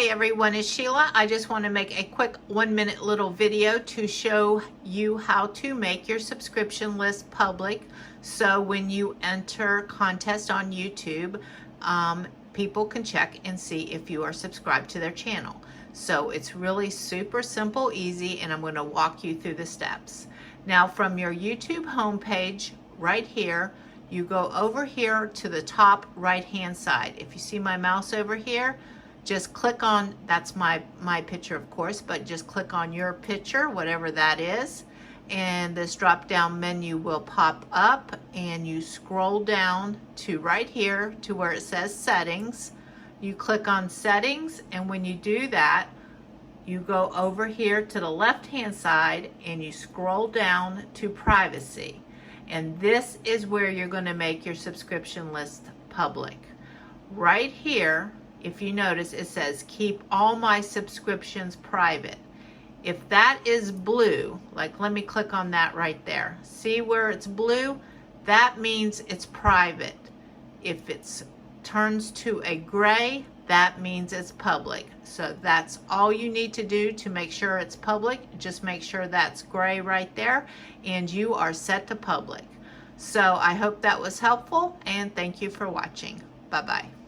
Hi everyone, it's Sheila. I just want to make a quick 1-minute little video to show you how to make your subscription list public. So when you enter contest on YouTube, people can check and see if you are subscribed to their channel. So it's really super simple, easy, and I'm going to walk you through the steps. Now from your YouTube homepage right here, you go over here to the top right hand side. If you see my mouse over here, just click on, that's my picture of course, but just click on your picture, whatever that is, and this drop down menu will pop up and you scroll down to right here to where it says settings. You click on settings, and when you do that, you go over here to the left hand side and you scroll down to privacy. And this is where you're going to make your subscription list public. Right here, if you notice, it says keep all my subscriptions private. If that is blue, like let me click on that right there. See where it's blue? That means it's private. If it turns to a gray, that means it's public. So that's all you need to do to make sure it's public. Just make sure that's gray right there and you are set to public. So I hope that was helpful and thank you for watching. Bye-bye.